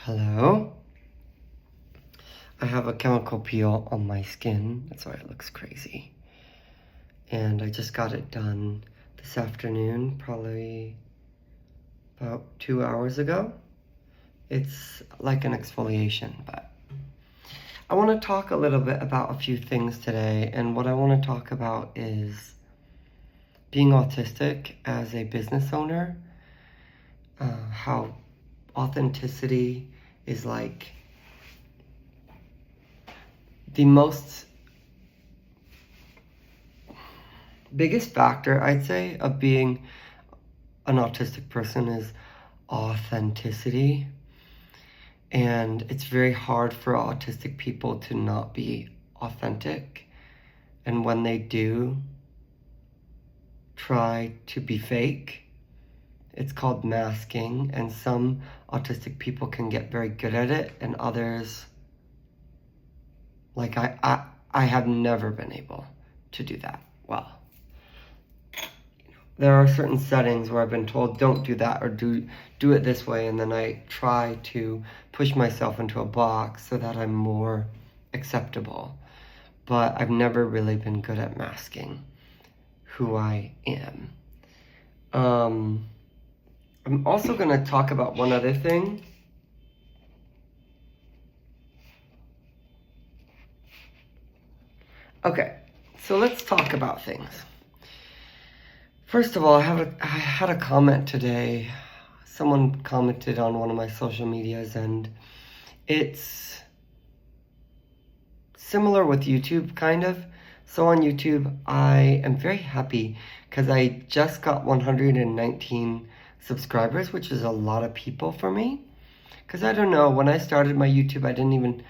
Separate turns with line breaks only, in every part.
Hello. I have a chemical peel on my skin. That's why it looks crazy. And I just got it done this afternoon, probably about 2 hours ago. It's like an exfoliation, but I want to talk a little bit about a few things today. And what I want to talk about is being autistic as a business owner, how authenticity is like the biggest factor, I'd say, of being an autistic person is authenticity. And it's very hard for autistic people to not be authentic. And when they do try to be fake, it's called masking. And some autistic people can get very good at it, and others, like I have never been able to do that well. There are certain settings where I've been told don't do that or do it this way, and then I try to push myself into a box so that I'm more acceptable. But I've never really been good at masking who I am. I'm also going to talk about one other thing. Okay, so let's talk about things. First of all, I had a comment today. Someone commented on one of my social medias, and it's similar with YouTube, kind of. So on YouTube, I am very happy because I just got 119 subscribers, which is a lot of people for me. Because I don't know, when I started my YouTube, I didn't even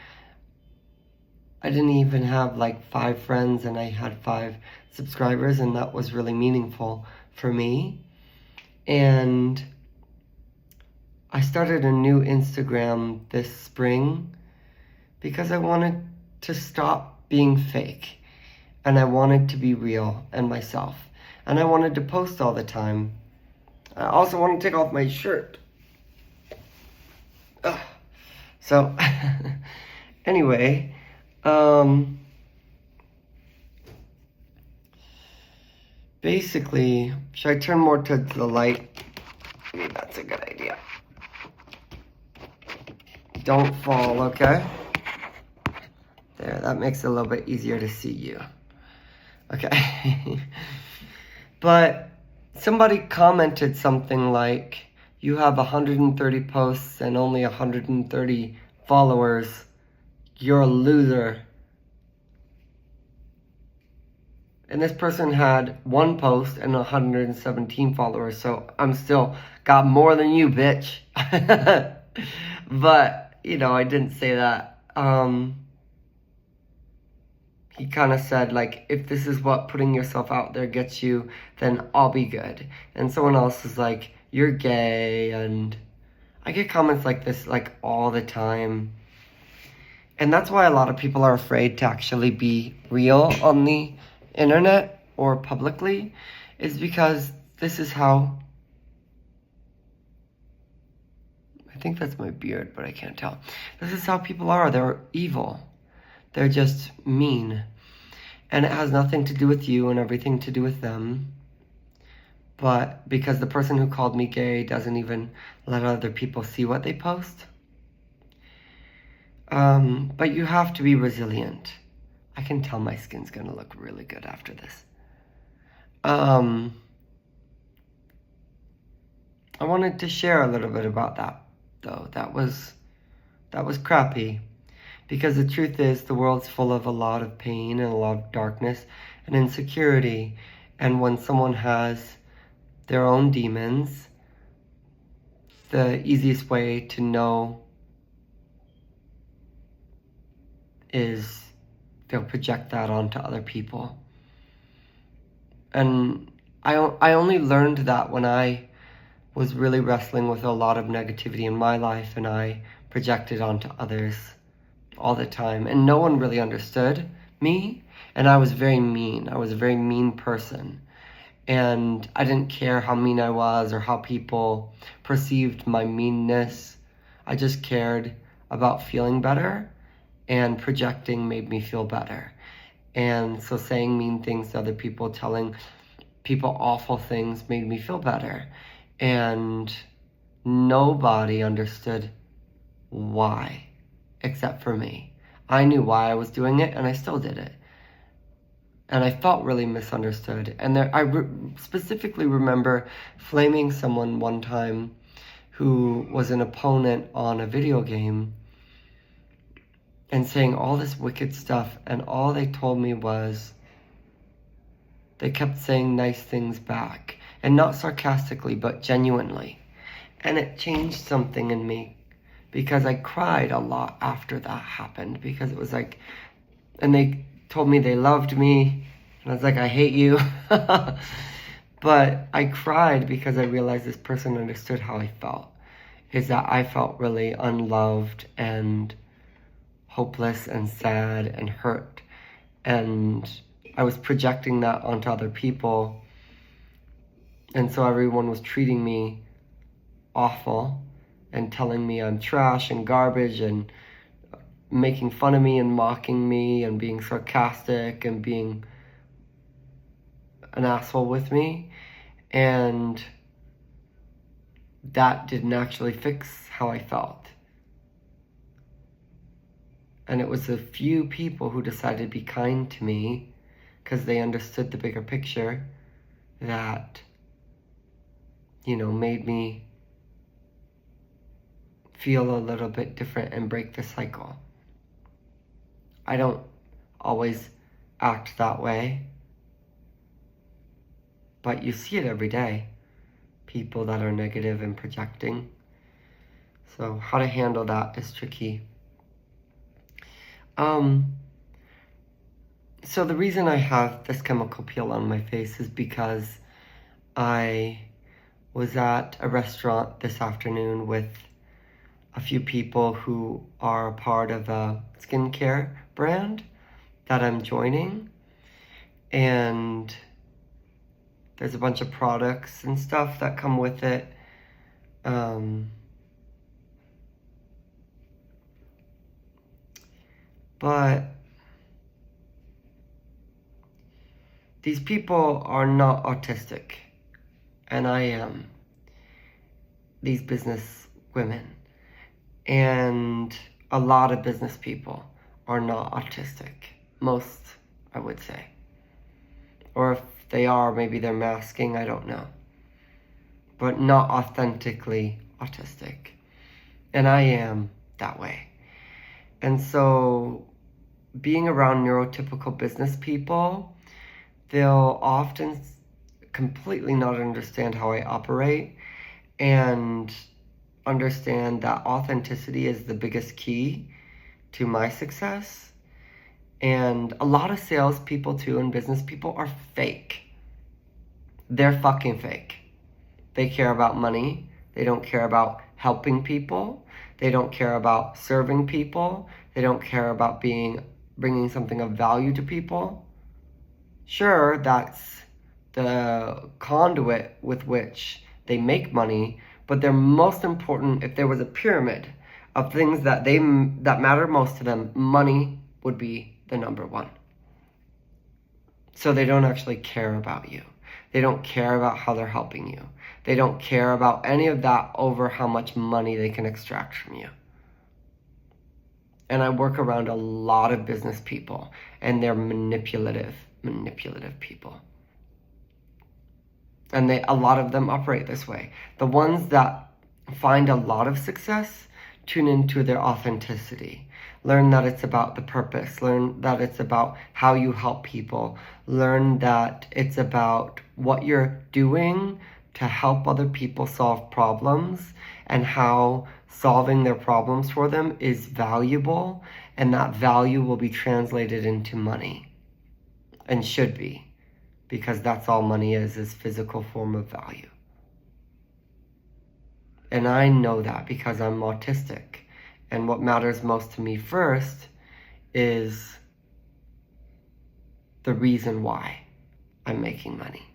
have like 5 friends, and I had 5 subscribers, and that was really meaningful for me. And I started a new Instagram this spring because I wanted to stop being fake, and I wanted to be real and myself, and I wanted to post all the time. I also want to take off my shirt. Ugh. So anyway, basically, should I turn more to the light? Maybe that's a good idea. Don't fall, okay? There, that makes it a little bit easier to see you. Okay. But somebody commented something like, you have 130 posts and only 130 followers. You're a loser. And this person had 1 post and 117 followers, so I'm still got more than you, bitch. But, I didn't say that. He kind of said, like, if this is what putting yourself out there gets you, then I'll be good. And someone else is like, you're gay, and I get comments like this, like, all the time. And that's why a lot of people are afraid to actually be real on the internet or publicly, is because this is how, I think that's my beard, but I can't tell. This is how people are. They're evil. They're just mean. And it has nothing to do with you and everything to do with them. But because the person who called me gay doesn't even let other people see what they post. But you have to be resilient. I can tell my skin's gonna look really good after this. I wanted to share a little bit about that, though. That was crappy. Because the truth is, the world's full of a lot of pain and a lot of darkness and insecurity. And when someone has their own demons, the easiest way to know is they'll project that onto other people. And I only learned that when I was really wrestling with a lot of negativity in my life, and I projected onto others all the time, and no one really understood me, and I was very mean. I was a very mean person, and I didn't care how mean I was or how people perceived my meanness. I just cared about feeling better, and projecting made me feel better. And so saying mean things to other people, telling people awful things made me feel better. And nobody understood why except for me. I knew why I was doing it, and I still did it. And I felt really misunderstood. And specifically remember flaming someone one time who was an opponent on a video game and saying all this wicked stuff, and all they told me was they kept saying nice things back, and not sarcastically, but genuinely. And it changed something in me, because I cried a lot after that happened, because it was like, and they told me they loved me, and I was like, I hate you. But I cried because I realized this person understood how I felt, is that I felt really unloved and hopeless and sad and hurt. And I was projecting that onto other people. And so everyone was treating me awful and telling me I'm trash and garbage and making fun of me and mocking me and being sarcastic and being an asshole with me. And that didn't actually fix how I felt. And it was a few people who decided to be kind to me because they understood the bigger picture that, made me feel a little bit different and break the cycle. I don't always act that way, but you see it every day. People that are negative and projecting. So how to handle that is tricky. So the reason I have this chemical peel on my face is because I was at a restaurant this afternoon with a few people who are a part of a skincare brand that I'm joining. And there's a bunch of products and stuff that come with it. But these people are not autistic, and I am. These business women and a lot of business people are not autistic. Most, I would say. Or if they are, maybe they're masking, I don't know. But not authentically autistic. And I am that way. And so being around neurotypical business people, they'll often completely not understand how I operate and understand that authenticity is the biggest key to my success. And a lot of salespeople too and business people are fake. They're fucking fake. They care about money. They don't care about helping people. They don't care about serving people. They don't care about bringing something of value to people. Sure, that's the conduit with which they make money, but they're most important. If there was a pyramid of things that matter most to them, money would be the number one. So they don't actually care about you. They don't care about how they're helping you. They don't care about any of that over how much money they can extract from you. And I work around a lot of business people, and they're manipulative people. And a lot of them operate this way. The ones that find a lot of success tune into their authenticity. Learn that it's about the purpose. Learn that it's about how you help people. Learn that it's about what you're doing to help other people solve problems, and how solving their problems for them is valuable, and that value will be translated into money, and should be, because that's all money is physical form of value. And I know that because I'm autistic. And what matters most to me first is the reason why I'm making money.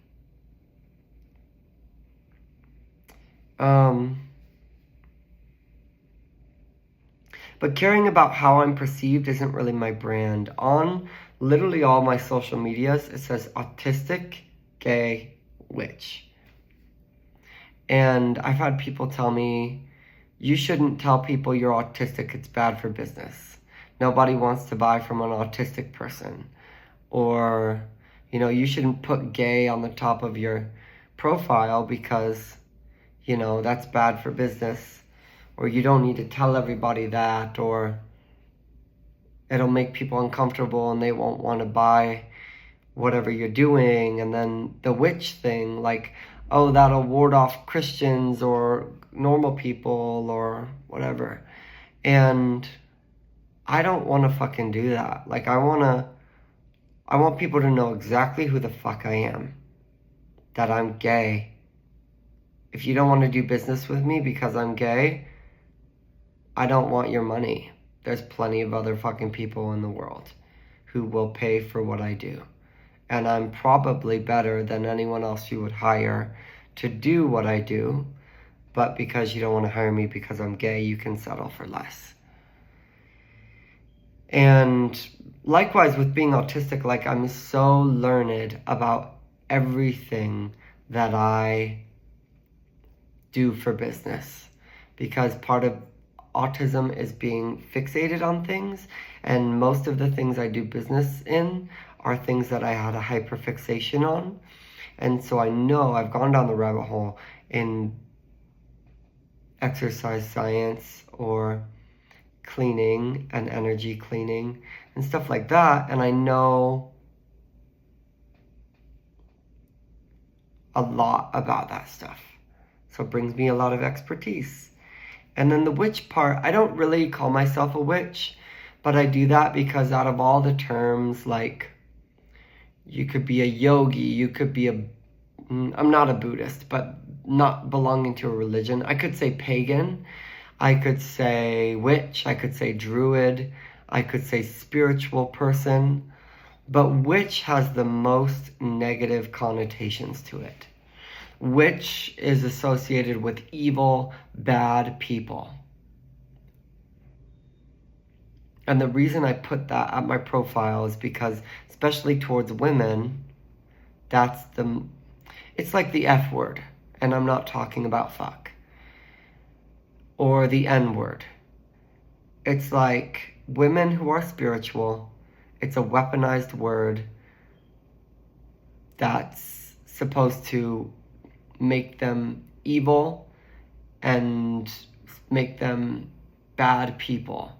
But caring about how I'm perceived isn't really my brand. On literally all my social medias, it says autistic, gay, witch. And I've had people tell me, you shouldn't tell people you're autistic, it's bad for business. Nobody wants to buy from an autistic person. Or, you shouldn't put gay on the top of your profile because, that's bad for business. Or you don't need to tell everybody that, or it'll make people uncomfortable and they won't want to buy whatever you're doing. And then the witch thing, like, oh, that'll ward off Christians or normal people or whatever. And I don't want to fucking do that. Like, I want people to know exactly who the fuck I am. That I'm gay. If you don't want to do business with me because I'm gay, I don't want your money. There's plenty of other fucking people in the world who will pay for what I do. And I'm probably better than anyone else you would hire to do what I do. But because you don't want to hire me because I'm gay, you can settle for less. And likewise with being autistic, like, I'm so learned about everything that I do for business. Because part of autism is being fixated on things, and most of the things I do business in are things that I had a hyperfixation on. And so I know I've gone down the rabbit hole in exercise science or cleaning and energy cleaning and stuff like that, and I know a lot about that stuff. So it brings me a lot of expertise. And then the witch part, I don't really call myself a witch, but I do that because out of all the terms, like, you could be a yogi, you could be I'm not a Buddhist, but not belonging to a religion. I could say pagan, I could say witch, I could say druid, I could say spiritual person, but witch has the most negative connotations to it. Witch is associated with evil, bad people. And the reason I put that at my profile is because, especially towards women, it's like the F word, and I'm not talking about fuck. Or the N word. It's like women who are spiritual, it's a weaponized word that's supposed to make them evil and make them bad people.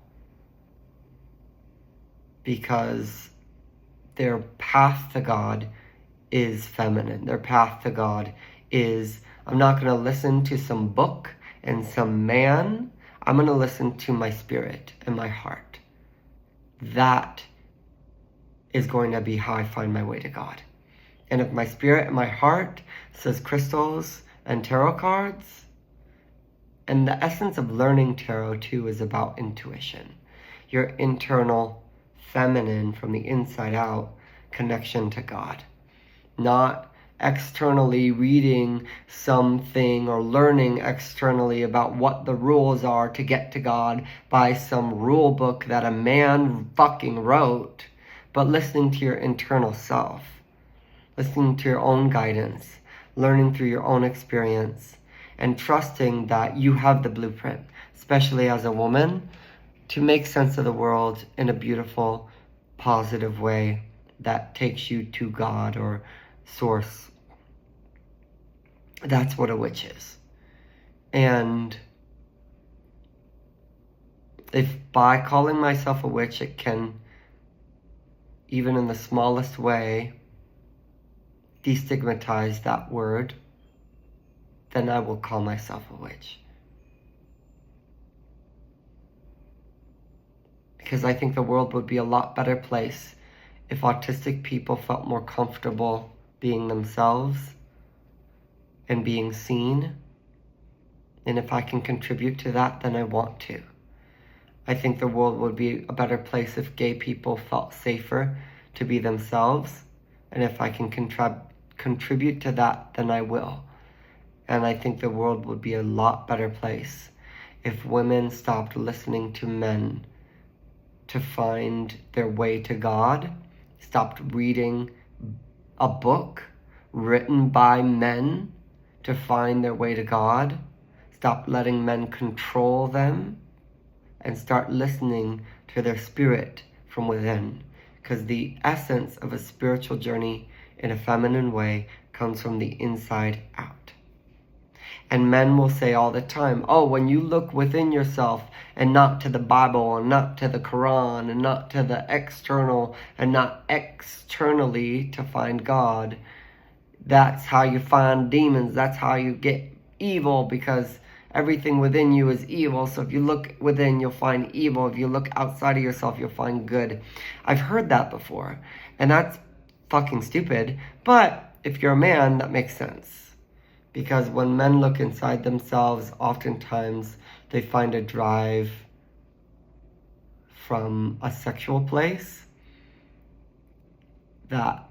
Because their path to God is feminine. Their path to God is, I'm not going to listen to some book and some man. I'm going to listen to my spirit and my heart. That is going to be how I find my way to God. And if my spirit and my heart says crystals and tarot cards, and the essence of learning tarot too is about intuition. Your internal feminine from the inside out connection to God. Not externally reading something or learning externally about what the rules are to get to God by some rule book that a man fucking wrote, but listening to your internal self, listening to your own guidance, learning through your own experience, and trusting that you have the blueprint, especially as a woman, to make sense of the world in a beautiful, positive way that takes you to God or source. That's what a witch is. And if by calling myself a witch, it can, even in the smallest way, destigmatize that word, then I will call myself a witch. Because I think the world would be a lot better place if autistic people felt more comfortable being themselves and being seen. And if I can contribute to that, then I want to. I think the world would be a better place if gay people felt safer to be themselves. And if I can contribute to that, then I will. And I think the world would be a lot better place if women stopped listening to men to find their way to God, stopped reading a book written by men to find their way to God, stopped letting men control them, and start listening to their spirit from within. Because the essence of a spiritual journey in a feminine way comes from the inside out. And men will say all the time, oh, when you look within yourself and not to the Bible and not to the Quran and not to the external and not externally to find God, that's how you find demons. That's how you get evil, because everything within you is evil. So if you look within, you'll find evil. If you look outside of yourself, you'll find good. I've heard that before, and that's fucking stupid. But if you're a man, that makes sense. Because when men look inside themselves, oftentimes they find a drive from a sexual place that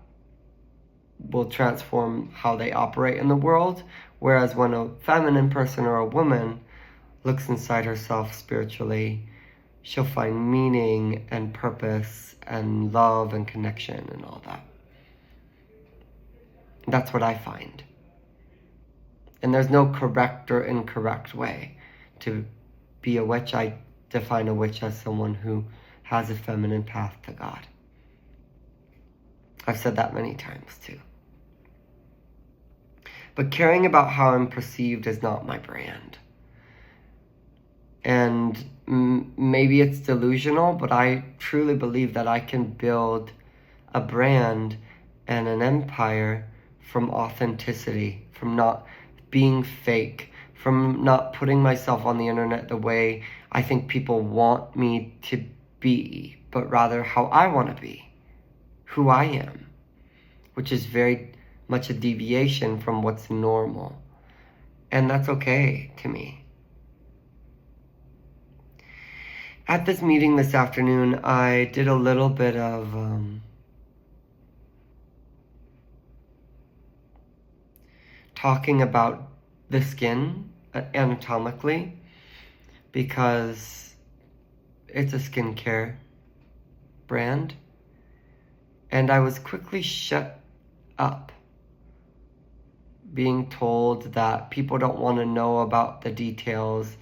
will transform how they operate in the world. Whereas when a feminine person or a woman looks inside herself spiritually, she'll find meaning and purpose and love and connection and all that. That's what I find. And there's no correct or incorrect way to be a witch. I define a witch as someone who has a feminine path to God. I've said that many times too. But caring about how I'm perceived is not my brand. And maybe it's delusional, but I truly believe that I can build a brand and an empire from authenticity, from not being fake, from not putting myself on the internet the way I think people want me to be, but rather how I want to be, who I am, which is very much a deviation from what's normal. And that's okay to me. At this meeting this afternoon, I did a little bit of talking about the skin anatomically, because it's a skincare brand, and I was quickly shut up, being told that people don't want to know about the details,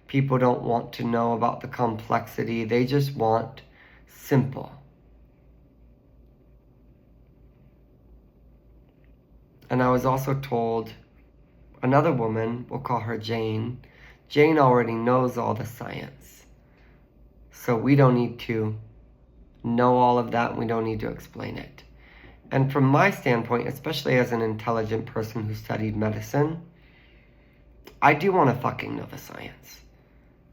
people don't want to know about the complexity, they just want simple. And I was also told, another woman, we'll call her Jane, Jane already knows all the science. So we don't need to know all of that, and we don't need to explain it. And from my standpoint, especially as an intelligent person who studied medicine, I do want to fucking know the science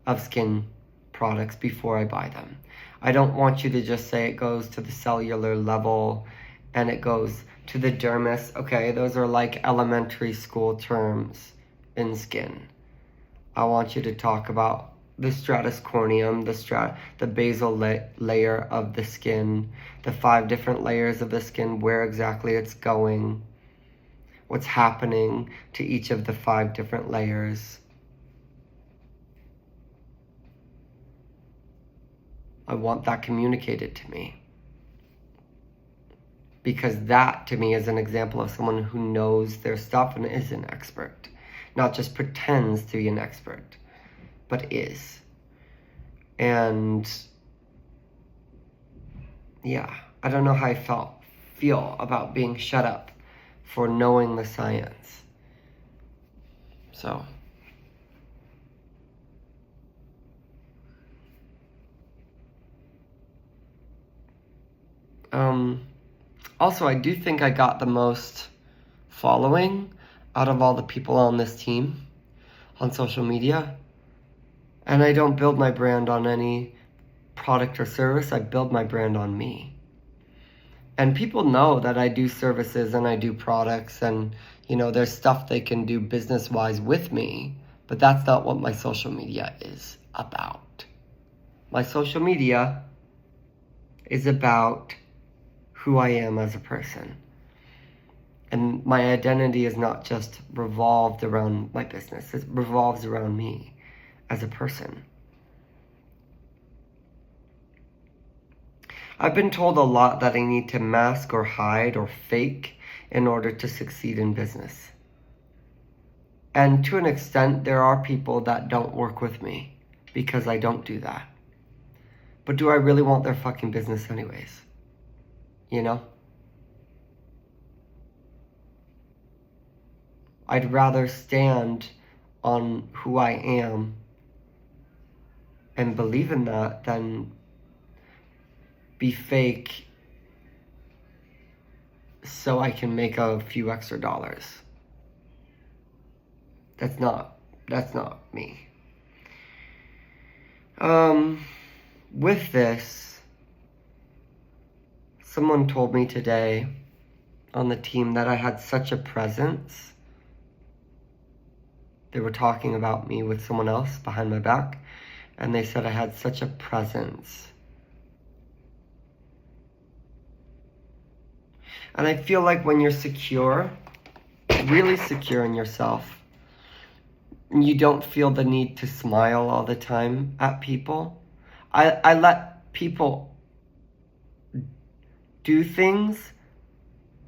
of skin products before I buy them. I don't want you to just say it goes to the cellular level and it goes to the dermis. Okay, those are like elementary school terms in skin. I want you to talk about the stratus corneum, the basal layer of the skin, the 5 different layers of the skin, where exactly it's going, what's happening to each of the 5 different layers. I want that communicated to me. Because that, to me, is an example of someone who knows their stuff and is an expert. Not just pretends to be an expert, but is. And yeah, I don't know how I feel about being shut up for knowing the science. So also, I do think I got the most following out of all the people on this team on social media. And I don't build my brand on any product or service. I build my brand on me. And people know that I do services and I do products, and, you know, there's stuff they can do business-wise with me, but that's not what my social media is about. My social media is about who I am as a person. And my identity is not just revolved around my business. It revolves around me. as a person. I've been told a lot that I need to mask or hide or fake in order to succeed in business. And to an extent, there are people that don't work with me because I don't do that. But do I really want their fucking business anyways? You know? I'd rather stand on who I am and believe in that than be fake so I can make a few extra dollars. That's not me. With this, someone told me today on the team that I had such a presence. They were talking about me with someone else behind my back, and they said I had such a presence. And I feel like when you're secure, really secure in yourself, you don't feel the need to smile all the time at people. I let people do things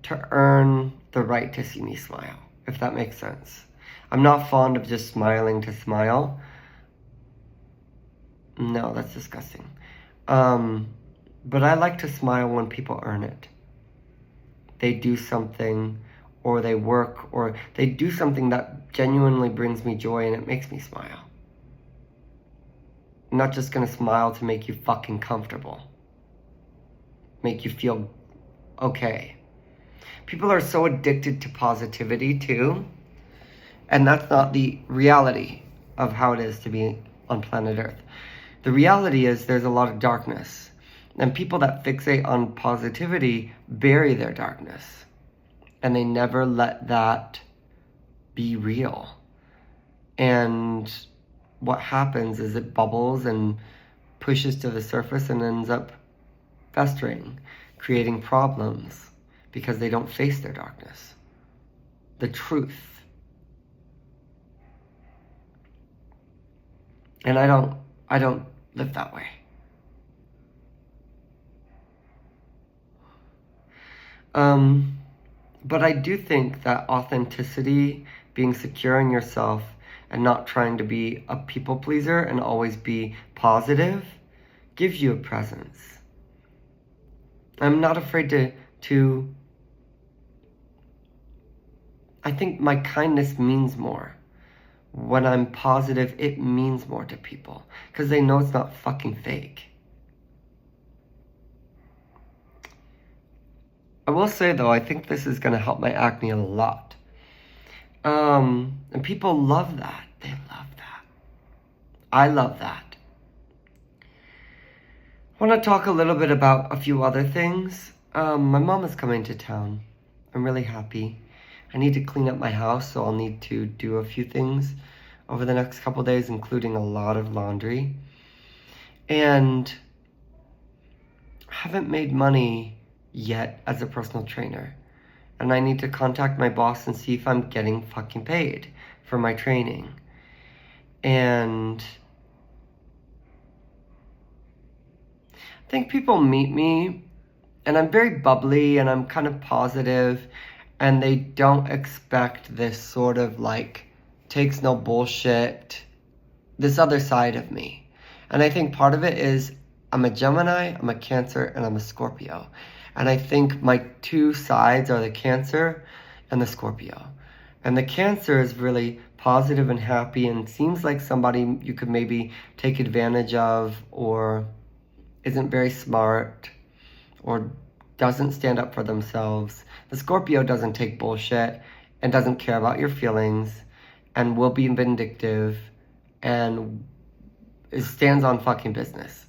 to earn the right to see me smile, if that makes sense. I'm not fond of just smiling to smile. No, that's disgusting. But I like to smile when people earn it. They do something, or they work, or they do something that genuinely brings me joy and it makes me smile. I'm not just gonna smile to make you fucking comfortable. Make you feel okay. People are so addicted to positivity too, and that's not the reality of how it is to be on planet Earth. The reality is there's a lot of darkness, and people that fixate on positivity bury their darkness, and they never let that be real. And what happens is it bubbles and pushes to the surface and ends up festering, creating problems because they don't face their darkness, the truth. And I don't live that way. But I do think that authenticity, being secure in yourself, and not trying to be a people pleaser and always be positive, gives you a presence. I'm not afraid to I think my kindness means more. When I'm positive, it means more to people because they know it's not fucking fake. I will say though, I think this is gonna help my acne a lot. And people love that. They love that. I love that. I want to talk a little bit about a few other things. My mom is coming to town. I'm really happy. I need to clean up my house, so I'll need to do a few things over the next couple days, including a lot of laundry. And I haven't made money yet as a personal trainer. And I need to contact my boss and see if I'm getting fucking paid for my training. And I think people meet me and I'm very bubbly and I'm kind of positive, and they don't expect this sort of like takes no bullshit, this other side of me. And I think part of it is I'm a Gemini, I'm a Cancer, and I'm a Scorpio. And I think my two sides are the Cancer and the Scorpio. And the Cancer is really positive and happy and seems like somebody you could maybe take advantage of, or isn't very smart, or doesn't stand up for themselves. The Scorpio doesn't take bullshit and doesn't care about your feelings and will be vindictive and stands on fucking business.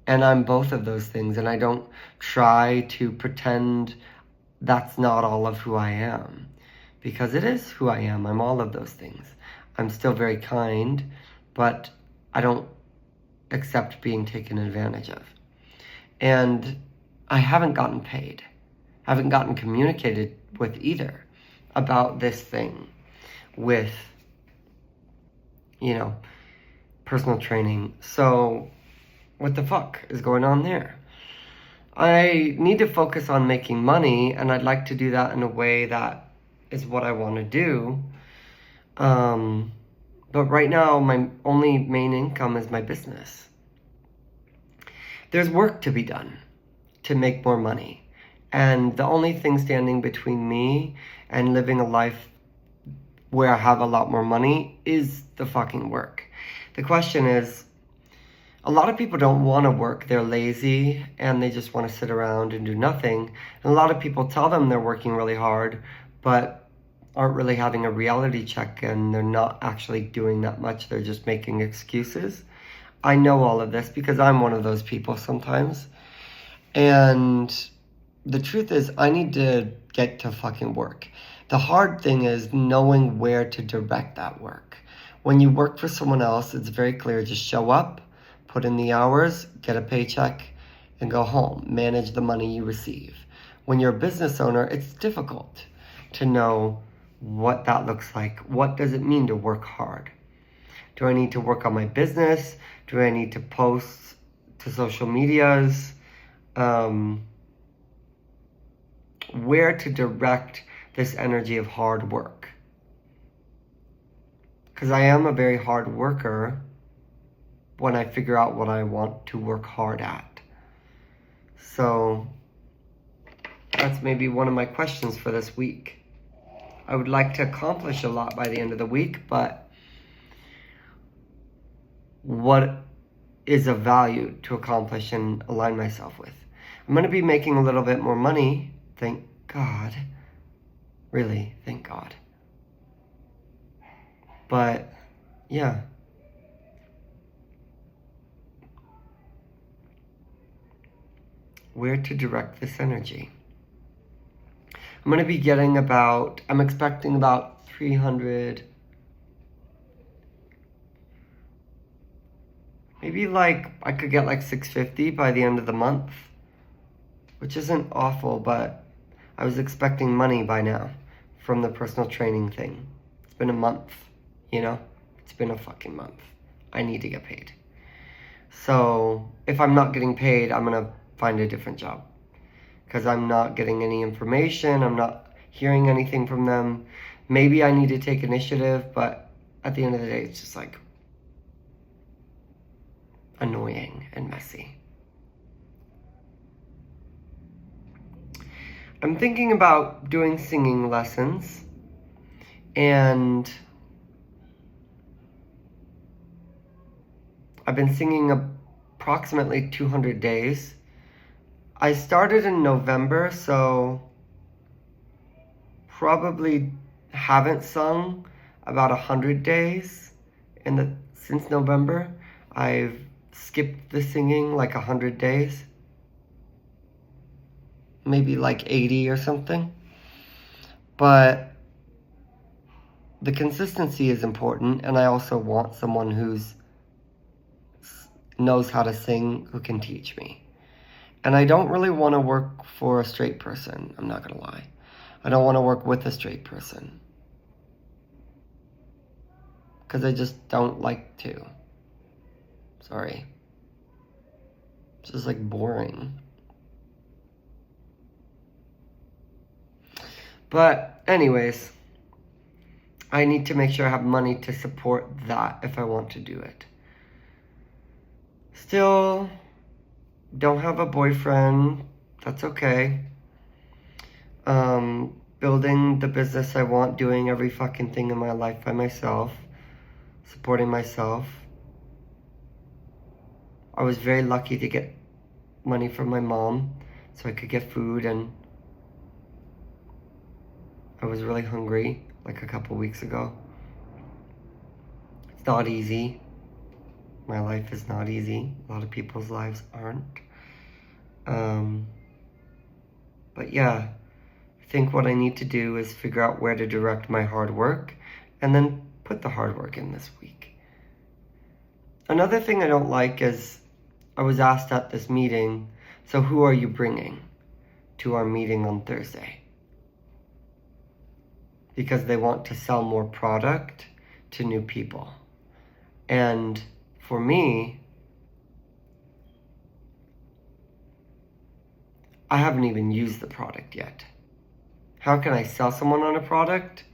And I'm both of those things, and I don't try to pretend that's not all of who I am, because it is who I am. I'm all of those things. I'm still very kind, but I don't accept being taken advantage of. And I haven't gotten paid. I haven't gotten communicated with either about this thing with, personal training. So what the fuck is going on there? I need to focus on making money, and I'd like to do that in a way that is what I want to do. But right now, my only main income is my business. There's work to be done to make more money. And the only thing standing between me and living a life where I have a lot more money is the fucking work. The question is, a lot of people don't want to work. They're lazy and they just want to sit around and do nothing. And a lot of people tell them they're working really hard, but aren't really having a reality check, and they're not actually doing that much. They're just making excuses. I know all of this because I'm one of those people sometimes. And the truth is, I need to get to fucking work. The hard thing is knowing where to direct that work. When you work for someone else, it's very clear. Just show up, put in the hours, get a paycheck, and go home. Manage the money you receive. When you're a business owner, it's difficult to know what that looks like. What does it mean to work hard? Do I need to work on my business? Do I need to post to social medias? Where to direct this energy of hard work? Because I am a very hard worker when I figure out what I want to work hard at. So that's maybe one of my questions for this week. I would like to accomplish a lot by the end of the week, but what is of value to accomplish and align myself with? I'm going to be making a little bit more money, thank God. Really, thank God. But, yeah. Where to direct this energy? I'm going to be getting I'm expecting about 300, maybe I could get 650 by the end of the month, which isn't awful, but I was expecting money by now from the personal training thing. It's been a month, It's been a fucking month. I need to get paid. So if I'm not getting paid, I'm going to find a different job. Because I'm not getting any information, I'm not hearing anything from them. Maybe I need to take initiative, but at the end of the day, it's just annoying and messy. I'm thinking about doing singing lessons, and I've been singing approximately 200 days. I started in November, so probably haven't sung about 100 days since November. I've skipped the singing 100 days. Maybe 80 or something. But the consistency is important, and I also want someone who knows how to sing, who can teach me. And I don't really want to work for a straight person, I'm not going to lie. I don't want to work with a straight person. Because I just don't like to. Sorry. It's just boring. But anyways, I need to make sure I have money to support that if I want to do it. Still don't have a boyfriend. That's okay. Building the business I want, doing every fucking thing in my life by myself, supporting myself. I was very lucky to get money from my mom so I could get food, and I was really hungry a couple weeks ago. It's not easy. My life is not easy. A lot of people's lives aren't. But yeah, I think what I need to do is figure out where to direct my hard work and then put the hard work in this week. Another thing I don't like is I was asked at this meeting, so who are you bringing to our meeting on Thursday? Because they want to sell more product to new people. And for me, I haven't even used the product yet. How can I sell someone on a product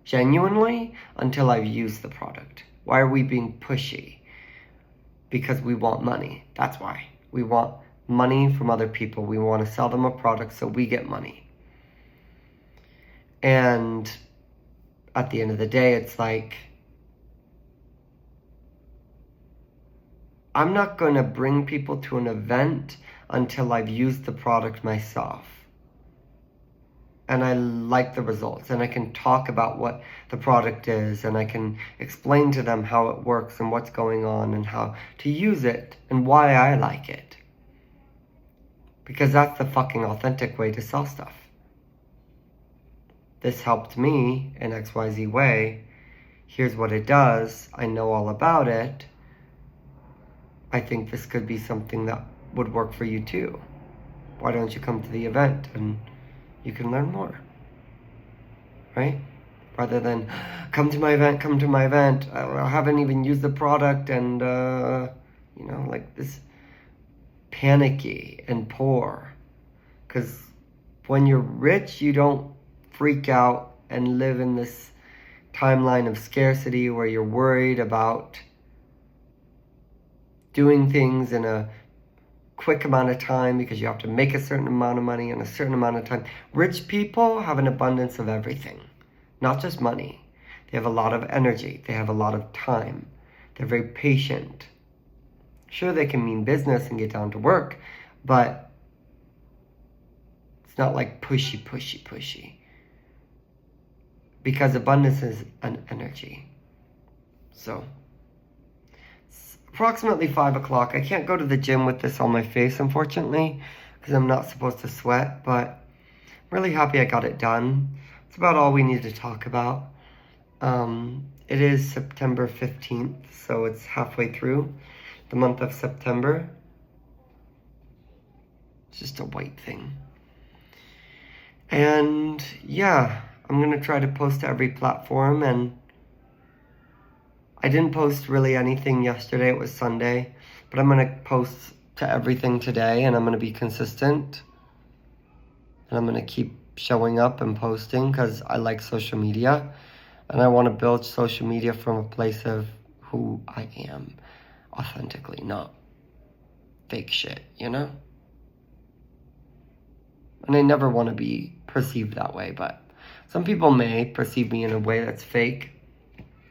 genuinely until I've used the product? Why are we being pushy? Because we want money. That's why. We want money from other people. We want to sell them a product so we get money. And at the end of the day, it's like, I'm not going to bring people to an event until I've used the product myself. And I like the results, and I can talk about what the product is, and I can explain to them how it works and what's going on and how to use it and why I like it. Because that's the fucking authentic way to sell stuff. This helped me in XYZ way. Here's what it does. I know all about it. I think this could be something that would work for you too. Why don't you come to the event and you can learn more, right? Rather than, come to my event, I haven't even used the product, and, like this panicky and poor. Because when you're rich, you don't freak out and live in this timeline of scarcity where you're worried about doing things in a quick amount of time because you have to make a certain amount of money in a certain amount of time. Rich people have an abundance of everything, not just money. They have a lot of energy. They have a lot of time. They're very patient. Sure, they can mean business and get down to work, but it's not like pushy. Because abundance is an energy. So, approximately 5 o'clock. I can't go to the gym with this on my face, unfortunately, because I'm not supposed to sweat, but I'm really happy I got it done. It's about all we need to talk about. It is September 15th, so it's halfway through the month of September. It's just a white thing. And yeah, I'm going to try to post to every platform, and I didn't post really anything yesterday. It was Sunday, but I'm going to post to everything today, and I'm going to be consistent, and I'm going to keep showing up and posting because I like social media, and I want to build social media from a place of who I am authentically, not fake shit, you know? And I never want to be perceived that way, but some people may perceive me in a way that's fake,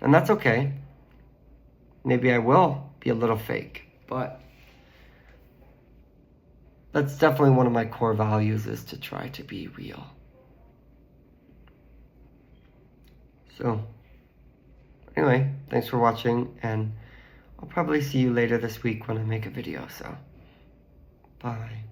and that's okay. Maybe I will be a little fake, but that's definitely one of my core values, is to try to be real. So, anyway, thanks for watching, and I'll probably see you later this week when I make a video, so bye.